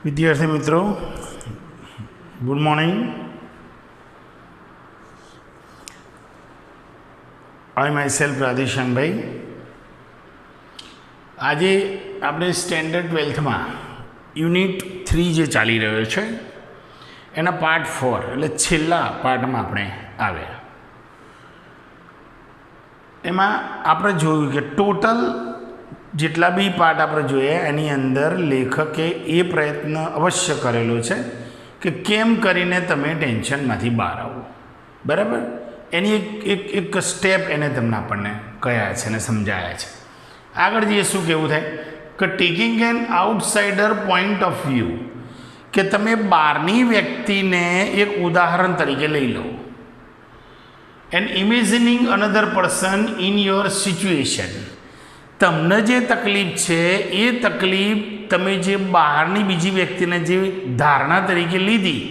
વિદ્યાર્થી મિત્રો, good morning. I myself રાધેશ્યામભાઈ. આજે આપણે સ્ટેન્ડર્ડ 12થમાં યુનિટ 3 જે ચાલી રહ્યો છે એના પાર્ટ 4 એટલે છેલ્લા પાર્ટમાં આપણે આવ્યા. એમાં આપણે જોયું કે ટોટલ જેટલા બી પાર્ટ આપણે જોઈએ એની અંદર લેખકે એ પ્રયત્ન અવશ્ય કરેલો છે કે કેમ કરીને તમે ટેન્શનમાંથી બહાર આવો. બરાબર, એની એક સ્ટેપ એને તમને આપણને કહ્યા છે અને સમજાયા છે. આગળ જે શું કહેવું થાય કે taking an outsider point of view, કે તમે બહારની વ્યક્તિને એક ઉદાહરણ તરીકે લઈ લો. And imagining another person in your situation, તમને જે તકલીફ છે એ તકલીફ તમે જે બહારની બીજી વ્યક્તિને જે ધારણા તરીકે લીધી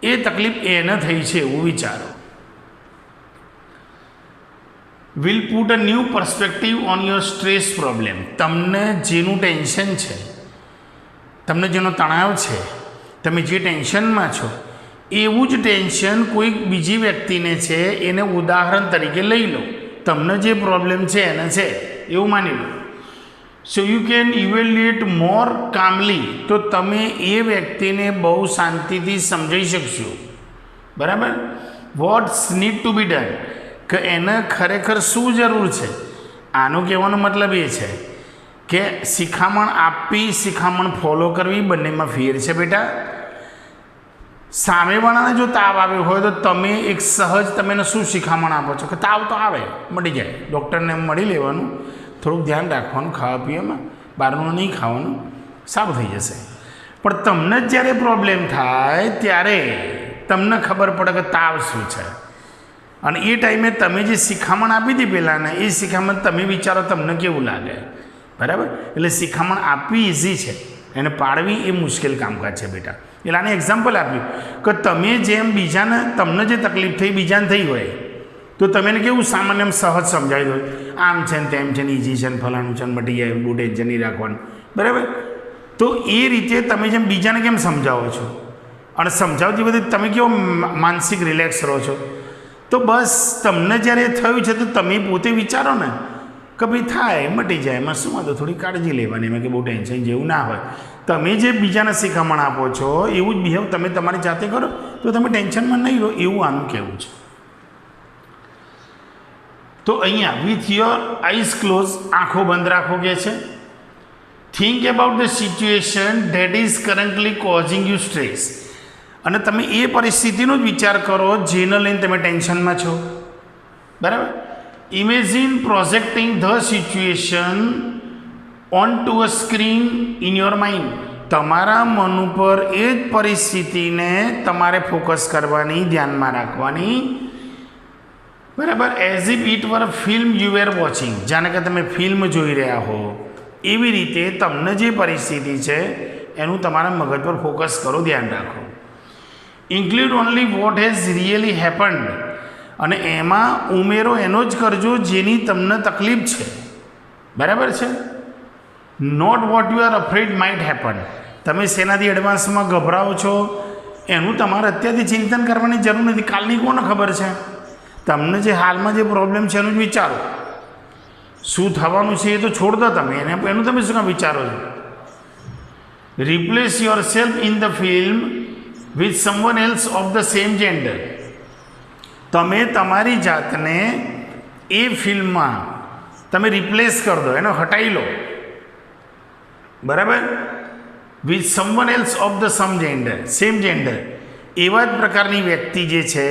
એ તકલીફ એને થઈ છે એવું વિચારો. Will put a new perspective on your stress problem, તમને જેનું ટેન્શન છે, તમને જેનો તણાવ છે, તમે જે ટેન્શનમાં છો એવું જ ટેન્શન કોઈક બીજી વ્યક્તિને છે એને ઉદાહરણ તરીકે લઈ લો. તમને જે પ્રોબ્લેમ છે એને છે એવું માની લો. So you can evaluate more calmly, તો તમે એ વ્યક્તિને બહુ શાંતિથી સમજાવી શકશો. બરાબર, what's need to be done, કે એને ખરેખર શું જરૂર છે. આનો કહેવાનો મતલબ એ છે કે શિખામણ આપવી, શિખામણ ફોલો કરવી બંનેમાં ફેર છે બેટા. સામેવાળાને જો તાવ આવ્યો હોય તો તમે એક સહજ તમે એને શું શિખામણ આપો છો કે તાવ તો આવે, મળી જાય, ડૉક્ટરને મળી લેવાનું, થોડુંક ધ્યાન રાખવાનું, ખાવા પીવામાં બહારનું નહીં ખાવાનું, સારું થઈ જશે. પણ તમને જ જ્યારે પ્રોબ્લેમ થાય ત્યારે તમને ખબર પડે કે તાવ શું છે, અને એ ટાઈમે તમે જે શિખામણ આપી હતી પહેલાંને એ શિખામણ તમે વિચારો તમને કેવું લાગે. બરાબર, એટલે શિખામણ આપવી ઇઝી છે, એને પાડવી એ મુશ્કેલ કામકાજ છે બેટા. એટલે આને એક્ઝામ્પલ આપ્યું કે તમે જેમ બીજાને તમને જે તકલીફ થઈ બીજાને થઈ હોય તો તમે એને કેવું સામાન્ય એમ સહજ સમજાવી દો, આમ છે ને તેમ છે ને ઇઝી છે ને ફલાણું છે ને મટી જાય, બહુ ટેન્શન નહીં રાખવાનું. બરાબર, તો એ રીતે તમે જેમ બીજાને કેમ સમજાવો છો અને સમજાવતી બધી તમે કેવો માનસિક રિલેક્સ રહો છો. તો બસ તમને જ્યારે થયું છે તો તમે પોતે વિચારો ને કે ભાઈ થાય, મટી જાય, એમાં શું વાંધો, થોડી કાળજી લેવાની, એમાં કે બહુ ટેન્શન જેવું ના હોય. તમે જે બીજાને શિખામણ આપો છો એવું જ બિહેવ તમે તમારી જાતે કરો તો તમે ટેન્શનમાં નહીં રહો, એવું આનું કહેવું છે. તો અહીંયા વિથ યોર આઈઝ ક્લોઝ, આંખો બંધ રાખો કે છે. Think about the situation that is currently causing you stress, અને તમે એ પરિસ્થિતિનો જ વિચાર કરો જેને લઈને તમે ટેન્શનમાં છો. બરાબર, imagine projecting the situation onto a screen in your mind, તમારા મન ઉપર એ જ પરિસ્થિતિને તમારે ફોકસ કરવાની, ધ્યાનમાં રાખવાની. બરાબર, as if it were film you were watching, જાણે કે તમે ફિલ્મ જોઈ રહ્યા હો એવી રીતે તમને જે પરિસ્થિતિ છે એનું તમારા મગજ પર ફોકસ કરો, ધ્યાન રાખો. Include only what has really happened, અને એમાં ઉમેરો એનો જ કરજો જેની તમને તકલીફ છે. બરાબર છે, not what you are afraid might happen, તમે શેનાથી એડવાન્સમાં ગભરાઓ છો એનું તમારે અત્યારથી ચિંતન કરવાની જરૂર નથી. કાલની કોને ખબર છે, તમને જે હાલમાં જે પ્રોબ્લેમ છે એનું જ વિચારો. શું થવાનું છે એ તો છોડ દો તમે, એનું તમે શું કામ વિચારો છો. Replace yourself in the film with someone else of the same gender, તમે તમારી જાતને એ ફિલ્મમાં તમે રિપ્લેસ કરી દો, એને હટાવી લો. બરાબર, with someone else of the same gender, એવા જ પ્રકારની વ્યક્તિ જે છે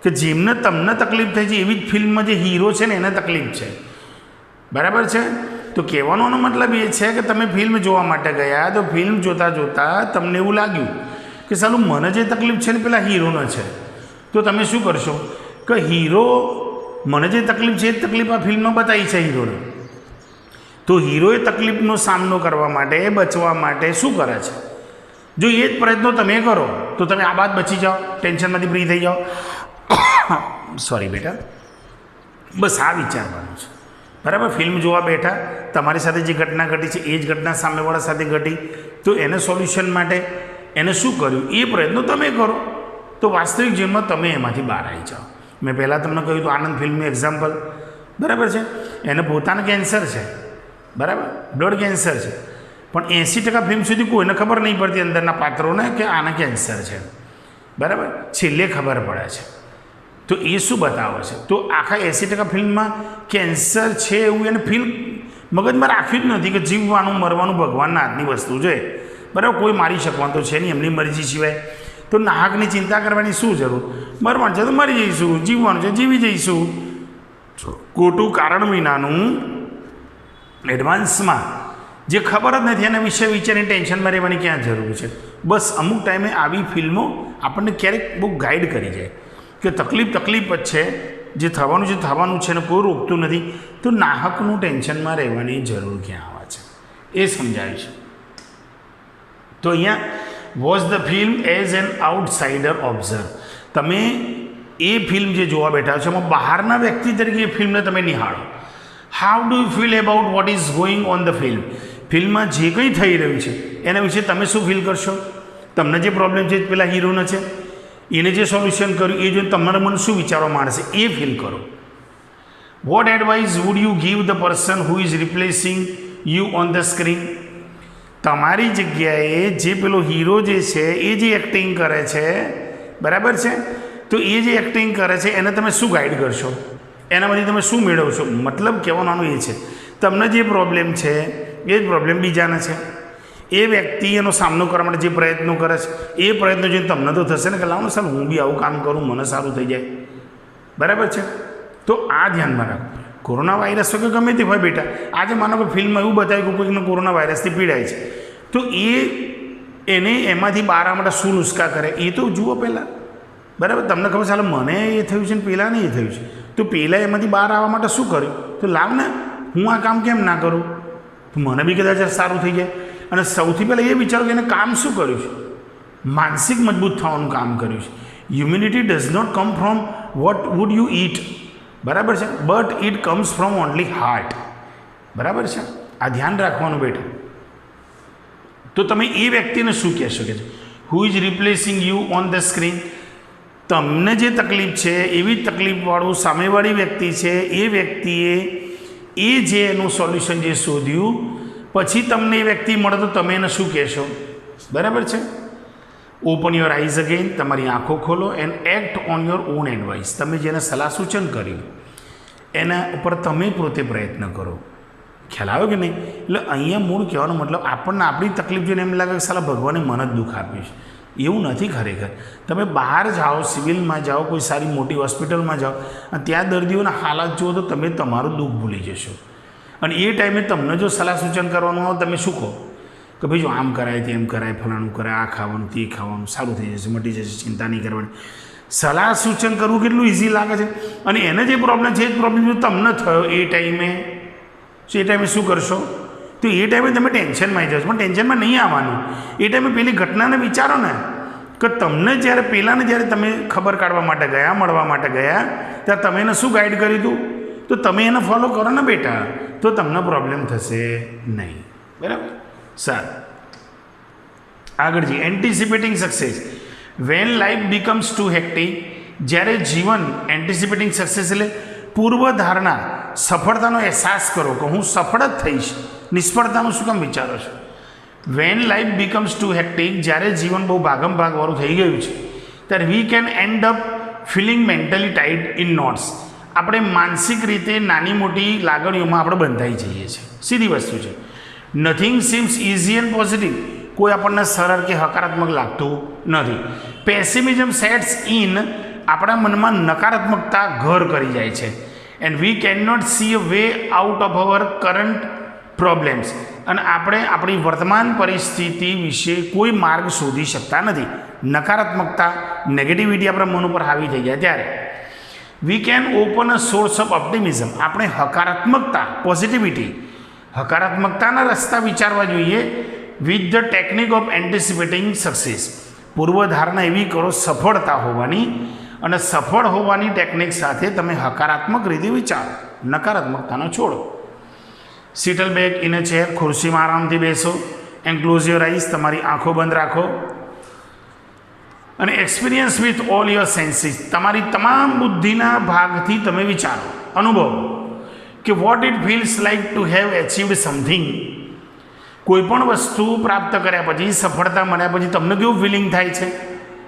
કે જેમને તમને તકલીફ થઈ છે એવી જ ફિલ્મમાં જે હીરો છે ને એને તકલીફ છે. બરાબર છે, તો કહેવાનો મતલબ એ છે કે તમે ફિલ્મ જોવા માટે ગયા તો ફિલ્મ જોતાં જોતાં તમને એવું લાગ્યું કે સાલું મને જે તકલીફ છે ને પેલા હીરોને છે, તો તમે શું કરશો કે હીરો મને જે તકલીફ છે એ તકલીફ આ ફિલ્મમાં બતાવી છે હીરોને, તો હીરોએ તકલીફનો સામનો કરવા માટે, બચવા માટે શું કરે છે. જો એ જ પ્રયત્નો તમે કરો તો તમે આ બાદ બચી જાઓ, ટેન્શનમાંથી ફ્રી થઈ જાઓ. સોરી બેટા, બસ આ વિચારવાનું છે, બરાબર. ફિલ્મ જોવા બેઠા, તમારી સાથે જે ઘટના ઘટી છે એ જ ઘટના સામેવાળા સાથે ઘટી, તો એને સોલ્યુશન માટે એને શું કર્યું એ પ્રયત્નો તમે કરો, તો વાસ્તવિક જીવનમાં તમે એમાંથી બહાર આવી જાઓ. મેં પહેલાં તમને કહ્યું હતું આનંદ ફિલ્મનું એક્ઝામ્પલ, બરાબર છે. એને પોતાને કેન્સર છે, બરાબર, બ્લડ કેન્સર છે, પણ 80% ફિલ્મ સુધી કોઈને ખબર નહીં પડતી અંદરના પાત્રોને કે આને કેન્સર છે, બરાબર. છેલ્લે ખબર પડે છે. તો એ શું બતાવે છે? તો આખા 80% ફિલ્મમાં કેન્સર છે એવું એને ફીલ મગજમાં રાખ્યું જ નથી કે જીવવાનું મરવાનું ભગવાનના હાથની વસ્તુ છે, બરાબર. કોઈ મારી શકવાનું તો છે નહીં એમની મરજી સિવાય, તો નાહકની ચિંતા કરવાની શું જરૂર? મરવાનું છે તો મરી જઈશું, જીવવાનું છે જીવી જઈશું. ખોટું કારણ વિનાનું એડવાન્સમાં જે ખબર જ નથી એના વિશે વિચારીને ટેન્શનમાં રહેવાની ક્યાં જરૂર છે? બસ અમુક ટાઈમે આવી ફિલ્મો આપણને ક્યારેક બહુ ગાઈડ કરી જાય કે તકલીફ જ છે, જે થવાનું છે એને કોઈ રોકતું નથી, તો નાહકનું ટેન્શનમાં રહેવાની જરૂર ક્યાં આવે છે એ સમજાવ્યું છે. તો અહીંયા watch the film as an outsider observe. તમે એ ફિલ્મ જે જોવા બેઠા છો એમાં બહારના વ્યક્તિ તરીકે એ ફિલ્મને તમે નિહાળો. How do you feel about what is going on the film. ફિલ્મમાં જે કંઈ થઈ રહ્યું છે એના વિશે તમે શું ફીલ કરશો? તમને જે પ્રોબ્લેમ છે પેલા હીરોનો છે, એને જે સોલ્યુશન કર્યું એ જોઈને તમારા મન શું વિચારવા માંડશે એ ફીલ કરો. What advice would you give the person who is replacing you on the screen. તમારી જગ્યાએ જે પેલો હીરો જે છે એ જે એક્ટિંગ કરે છે, બરાબર છે, તો એ જે એક્ટિંગ કરે છે એને તમે શું ગાઈડ કરશો? એનામાંથી તમે શું મેળવશો? મતલબ કહેવાનો એ છે તમને જે પ્રોબ્લેમ છે એ જ પ્રોબ્લેમ બીજાને છે. એ વ્યક્તિ એનો સામનો કરવા માટે જે પ્રયત્નો કરે છે એ પ્રયત્નો જોઈને તમને તો થશે ને કે લાવો ને સર હું બી આવું કામ કરું, મને સારું થઈ જાય, બરાબર છે. તો આ ધ્યાનમાં રાખો. કોરોના વાયરસ હોય કે ગમે તે હોય બેટા, આજે માનો કે ફિલ્મમાં એવું બતાવ્યું કે કોઈકને કોરોના વાયરસથી પીડાય છે, તો એને એમાંથી બહાર આવવા માટે શું નુસ્ખા કરે એ તો જુઓ પહેલાં, બરાબર. તમને ખબર ચાલે મને એ થયું છે ને પહેલાંને એ થયું છે, તો પહેલાં એમાંથી બહાર આવવા માટે શું કર્યું? તો લાવ ને હું આ કામ કેમ ના કરું, તો મને બી કદાચ સારું થઈ જાય. અને સૌથી પહેલાં એ વિચારો કે એને કામ શું કર્યું છે? માનસિક મજબૂત થવાનું કામ કર્યું છે. Humanity does not come from what would you eat, બરાબર છે, but it comes from only heart, બરાબર છે. આ ધ્યાન રાખવાનું બેટા. તો તમે એ વ્યક્તિને શું કહેશો કે હુ is replacing you on the screen. તમને જે તકલીફ છે એવી તકલીફવાળું સામેવાળી વ્યક્તિ છે, એ વ્યક્તિએ એ જે એનું સોલ્યુશન જે શોધ્યું પછી તમને એ વ્યક્તિ મળે તો તમે એને શું કહેશો? બરાબર છે. Open your eyes again. તમારી આંખો ખોલો and act on your own advice. તમે જેને સલાહ સૂચન કર્યું એના ઉપર તમે પોતે પ્રયત્ન કરો. ખ્યાલ આવ્યો કે નહીં? એટલે અહીંયા મૂળ કહેવાનો મતલબ આપણને આપણી તકલીફ જોઈને એમ લાગે કે સાલા ભગવાને મને જ દુઃખ આપ્યું છે. એવું નથી ખરેખર. તમે બહાર જાઓ, સિવિલમાં જાઓ, કોઈ સારી મોટી હોસ્પિટલમાં જાઓ અને ત્યાં દર્દીઓના હાલાત જુઓ તો તમે તમારું દુઃખ ભૂલી જશો. અને એ ટાઈમે તમને જો સલાહ સૂચન કરવાનું આવે તમે શું કહો કે ભાઈ જો આમ કરાય તેમ કરાય, ફલાણું કરાય, આ ખાવાનું તે ખાવાનું, સારું થઈ જશે, મટી જશે, ચિંતા નહીં કરવાની. સલાહ સૂચન કરવું કેટલું ઇઝી લાગે છે. અને એને જે પ્રોબ્લેમ છે એ જ પ્રોબ્લેમ જો તમને થયો એ ટાઈમે શું કરશો? તો એ ટાઈમે તમે ટેન્શનમાં આવી જશો. પણ ટેન્શનમાં નહીં આવવાનું. એ ટાઈમે પેલી ઘટનાને વિચારો ને કે તમને જ્યારે પહેલાંને જ્યારે તમે ખબર કાઢવા માટે ગયા, મળવા માટે ગયા, ત્યાં તમે એને શું ગાઈડ કર્યું હતું? તો તમે એને ફોલો કરો ને બેટા, તો તમને પ્રોબ્લેમ થશે નહીં, બરાબર. સારું, આગળ જઈએ. Anticipating success. When life becomes too hectic. જ્યારે જીવન એન્ટિસિપેટિંગ સક્સેસ એટલે પૂર્વધારણા, સફળતાનો અહેસાસ કરો કે હું સફળ જ થઈશ, નિષ્ફળતાનું શું કામ વિચારો છો? When life becomes too hectic. જ્યારે જીવન બહુ ભાગમ ભાગવાળું થઈ ગયું છે ત્યારે we can end up feeling mentally tied in knots. આપણે માનસિક રીતે નાની મોટી લાગણીઓમાં આપણે બંધાઈ જઈએ છીએ. સીધી વસ્તુ છે. Nothing seems easy and positive. કોઈ આપણને સરળ કે હકારાત્મક લાગતું નથી. Pessimism sets in. આપણા મનમાં નકારાત્મકતા ઘર કરી જાય છે. And we can not see a way out of our current problems. અને આપણે આપણી વર્તમાન પરિસ્થિતિ વિશે કોઈ માર્ગ શોધી શકતા નથી. નકારાત્મકતા, નેગેટિવિટી આપણા મન ઉપર હાવી થઈ જાય ત્યારે we can open a source of optimism. આપણે હકારાત્મકતા, પોઝિટિવિટી, હકારાત્મકતાના રસ્તા વિચારવા જોઈએ with the technique of anticipating success. પૂર્વધારણા એવી કરો સફળતા હોવાની અને સફળ હોવાની ટેકનિક સાથે તમે હકારાત્મક રીતે વિચારો, નકારાત્મકતાનો છોડો. સિટલ બેક ઇન અ ચેર, ખુરશીમાં આરામથી બેસો. એન્ડ ક્લોઝ યોર આઈઝ, તમારી આંખો બંધ રાખો. અને experience with all your senses, તમારી તમામ બુદ્ધિના ભાગથી તમે વિચારો, અનુભવ કે what it feels like to have achieved something. કોઈ પણ વસ્તુ પ્રાપ્ત કર્યા પછી, સફળતા મળ્યા પછી તમને કેવું ફિલિંગ થાય છે?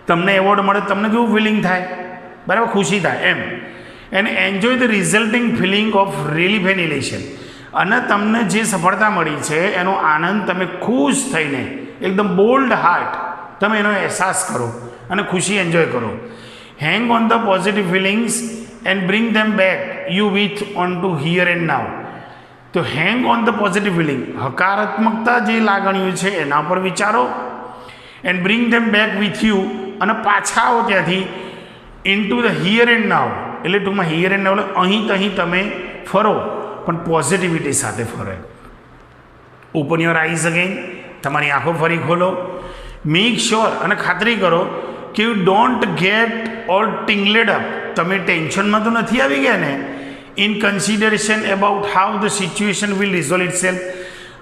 તમને એવોર્ડ મળે તમને કેવું ફિલિંગ થાય? બરાબર, ખુશી થાય એમ. And enjoy the resulting feeling of relief and elation. અને તમને જે સફળતા મળી છે એનો આનંદ તમે ખુશ થઈને એકદમ બોલ્ડ હાર્ટ તમે એનો અહેસાસ કરો અને ખુશી એન્જોય કરો. Hang on the positive feelings and bring them back you with onto here and now. તો hang on the positive feeling, હકારાત્મકતા જે લાગણીઓ છે એના પર વિચારો. And bring them back with you, અને પાછા આવો ત્યાંથી into the here and now. એટલે ટૂંકમાં હિયર એન્ડ નાવ એટલે અહીં તહીં તમે ફરો, પણ પોઝિટિવિટી સાથે ફરે. ઓપન યોર આઈઝ અગેન, તમારી આંખો ફરી ખોલો. મેક શ્યોર, અને ખાતરી કરો કે you don't get all tingled up. તમે ટેન્શનમાં તો નથી આવી ગયા ને? In consideration about how the situation will resolve itself.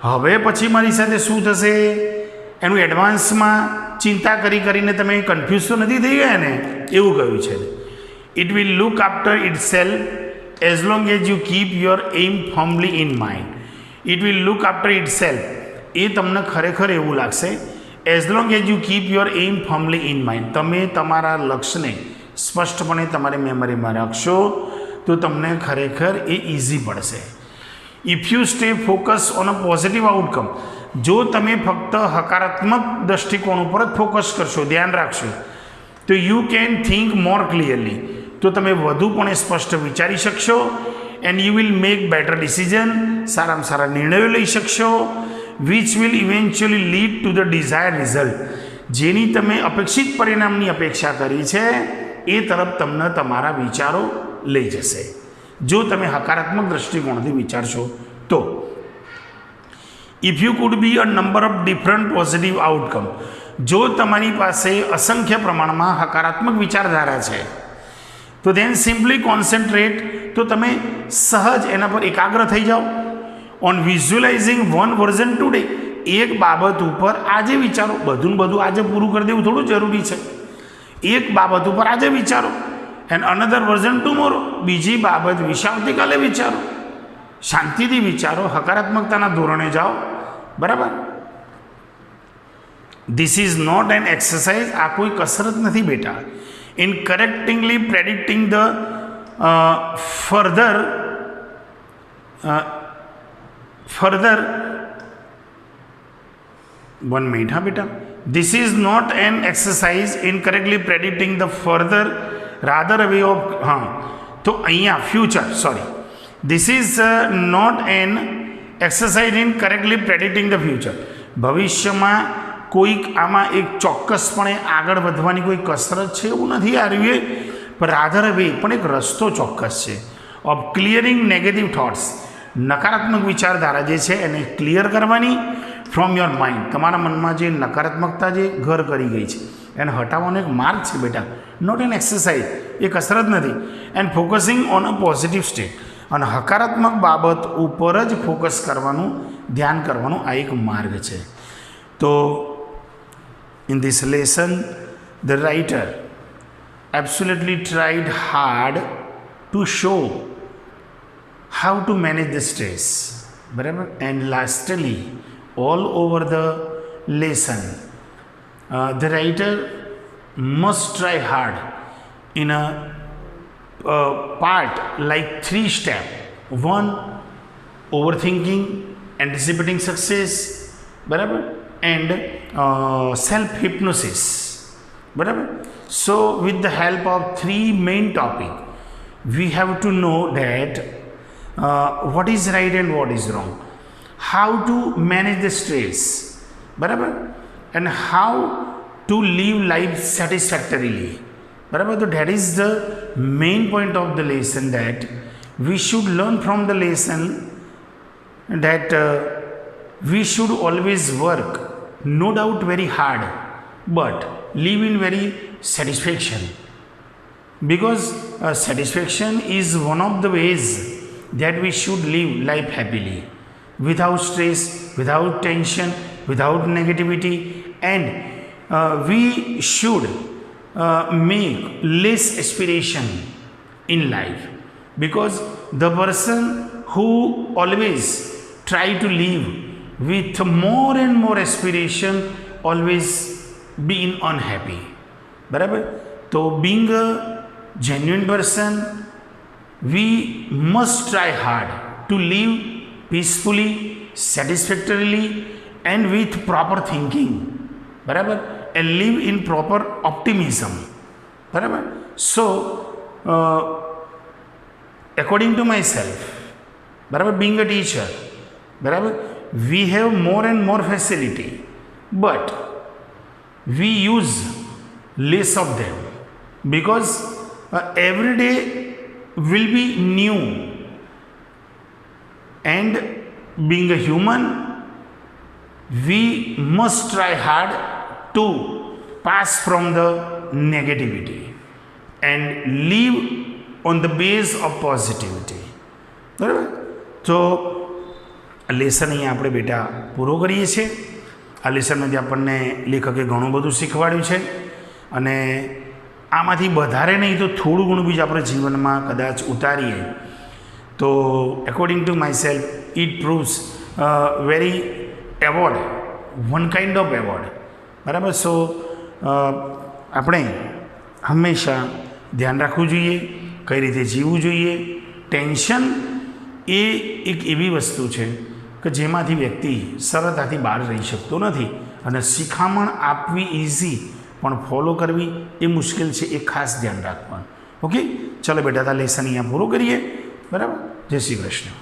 હવે પછી મારી સાથે શું થશે એનું એડવાન્સમાં ચિંતા કરીને તમે કન્ફ્યુઝ તો નથી થઈ ગયા ને? એવું કહ્યું છે. It will look after it self as long as you keep your aim firmly in mind. It will look after itself. એ તમને ખરેખર એવું લાગશે, as long as you keep your aim firmly in mind. તમે તમારા લક્ષ્યને સ્પષ્ટપણે તમારી મેમરીમાં રાખશો તો તમને ખરેખર એ ઇઝી પડશે. If you stay focus on a positive outcome, જો તમે ફક્ત હકારાત્મક દૃષ્ટિકોણ ઉપર જ ફોકસ કરશો, ધ્યાન રાખશો, તો you can think more clearly, તો તમે વધુ પણ સ્પષ્ટ વિચારી શકશો. And you will make better decision, સારામાં સારા નિર્ણયો લઈ શકશો. Which will eventually lead to the desire result, જેની તમે અપેક્ષિત પરિણામની અપેક્ષા કરી છે એ તરફ તમને તમારા વિચારો લઈ જશે, જો તમે હકારાત્મક દૃષ્ટિકોણથી વિચારશો તો. If you could B a number of different positive outcome, જો તમારી પાસે અસંખ્ય પ્રમાણમાં હકારાત્મક વિચારધારા છે તો દેન સિમ્પલી કોન્સન્ટ્રેટ, તો તમે સહજ એના પર એકાગ્ર થઈ જાઓ. On visualising one version today, એક બાબત ઉપર આજે વિચારો. બધું આજે પૂરું કરી દેવું થોડું જરૂરી છે. એક બાબત ઉપર આજે વિચારો. એન્ડ અનધર વર્ઝન ટુમોરો, બીજી બાબત વિશે આવતીકાલે વિચારો. શાંતિથી વિચારો, હકારાત્મકતાના ધોરણે જાઓ. બરાબર. This is not an exercise, આ કોઈ કસરત નથી બેટા. in correctly predicting the further one minute ha beta, this is not an exercise in correctly predicting the further, rather a way of to અહીંયા future, sorry, this is not an exercise in correctly predicting the future. ભવિષ્યમાં કોઈક આમાં એક ચોક્કસપણે આગળ વધવાની કોઈ કસરત છે એવું નથી આવ્યું, પણ રાધર વે, પણ એક રસ્તો ચોક્કસ છે. ઓફ ક્લિયરિંગ નેગેટિવ થોટ્સ, નકારાત્મક વિચારધારા જે છે એને ક્લિયર કરવાની. ફ્રોમ યોર માઇન્ડ, તમારા મનમાં જે નકારાત્મકતા જે ઘર કરી ગઈ છે એને હટાવવાનો એક માર્ગ છે બેટા, નોટ એન એક્સરસાઇઝ, એ કસરત નથી. And focusing on a positive state, અને હકારાત્મક બાબત ઉપર જ ફોકસ કરવાનું, ધ્યાન કરવાનું આ એક માર્ગ છે. તો in this lesson, the writer absolutely tried hard to show how to manage the stress. Barabar? And lastly, all over the lesson, the writer must try hard in a part like 3 steps. 1, overthinking, anticipating success. Barabar? And self-hypnosis. Barabar? So with the help of 3 main topics, we have to know that what is right and what is wrong, how to manage the stress, barabar, and how to live life satisfactorily. Barabar? So that is the main point of the lesson, that we should learn from the lesson that we should always work, no doubt very hard, but live in very satisfaction. because satisfaction is one of the ways that we should live life happily, without stress, without tension, without negativity, and we should make less aspiration in life, because the person who always try to live with more and more aspiration always being unhappy. બરાબર? તો being a genuine person, we must try hard to live peacefully, satisfactorily, and with proper thinking. બરાબર? And live in proper optimism. બરાબર? So according to myself, બરાબર, being a teacher, બરાબર, we have more and more facility, but we use less of them, because every day will be new, and being a human, we must try hard to pass from the negativity and live on the base of positivity. બરાબર? તો lesson અહીંયા આપણે બેટા પૂરો કરીએ છીએ. આ લેસનમાંથી આપણને લેખકે ઘણું બધું શીખવાડ્યું છે, અને આમાંથી વધારે નહીં તો થોડું ઘણું બીજું આપણે જીવનમાં કદાચ ઉતારીએ તો according to myself it proves very award, one kind of award. બરાબર? સો આપણે હંમેશા ધ્યાન રાખવું જોઈએ કઈ રીતે જીવવું જોઈએ. ટેન્શન એ એક એવી વસ્તુ છે કે જેમાંથી વ્યક્તિ સરળતાથી બહાર રહી શકતો નથી, અને શિખામણ આપવી ઇઝી પણ ફોલો કરવી એ મુશ્કેલ છે, એ ખાસ ધ્યાન રાખવાનું. ઓકે, ચલો બેટા, આ લેસન અહીંયા પૂરું કરીએ. બરાબર? જય શ્રી કૃષ્ણ.